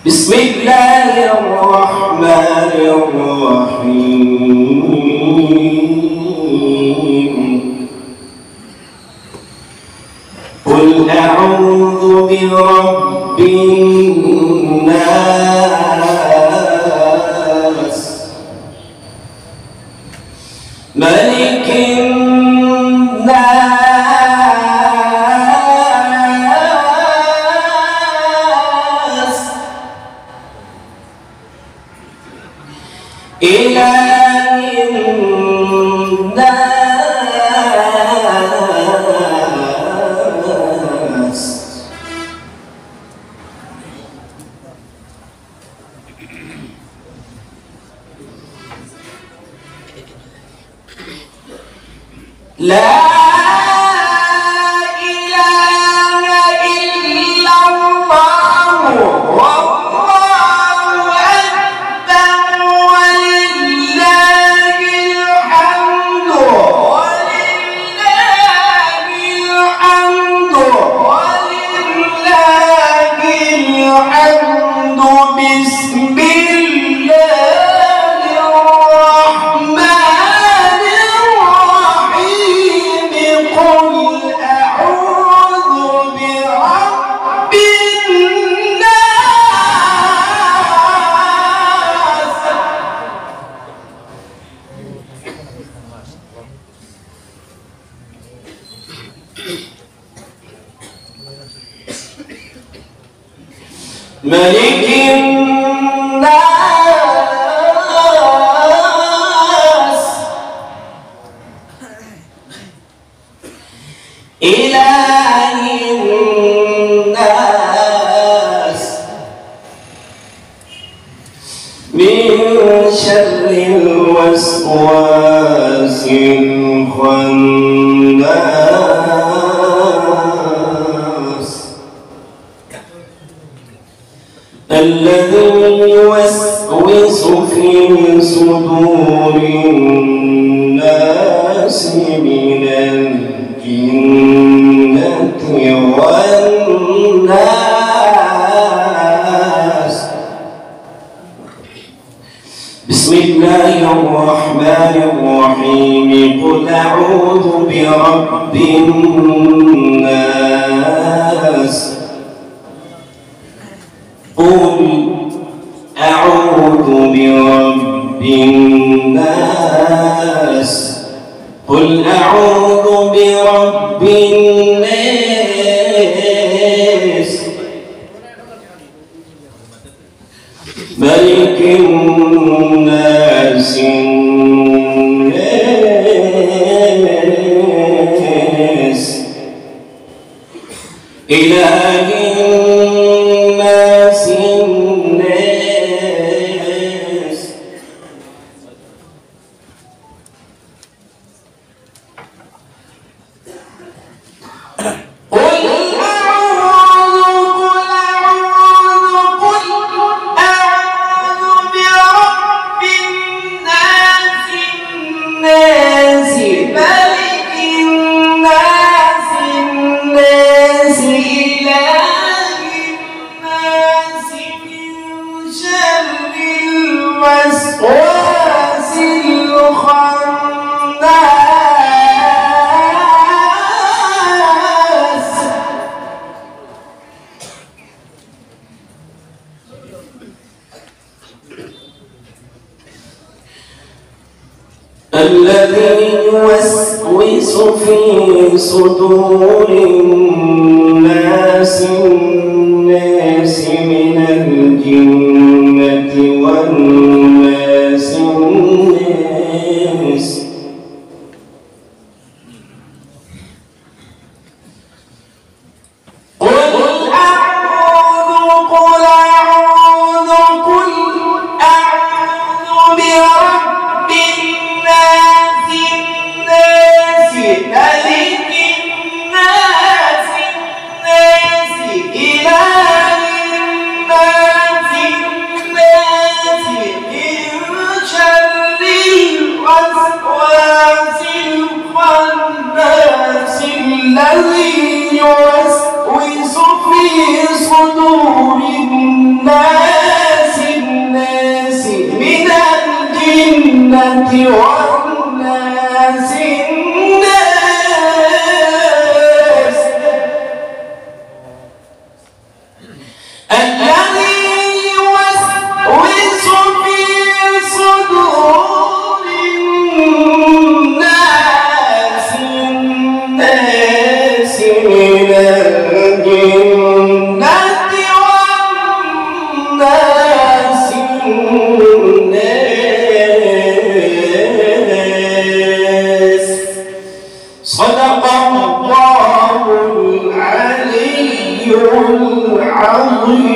بسم الله الرحمن الرحيم قل أعوذ برب الناس ملك الناس إله الناس لا ملك الناس إله الناس من شر الوسواس الخناس الذي يوسوس في صدور الناس من الجنة والناس بسم الله الرحمن الرحيم قل أعوذ برب الناس قل أعوذ برب الناس قل أعوذ برب الناس ملك الناس الناس إله الناس الناس قل أعوذ برب الناس الناس ملك الناس الناس إله الناس من شر الوسواس الخناس الذي يوسوس في صدور الناس من الجنة والناس الناس الذي يوسوس في صدور الناس والناس الذي يوسوس في صدور الناس من الجنة والناس صدق الله العلي العظيم.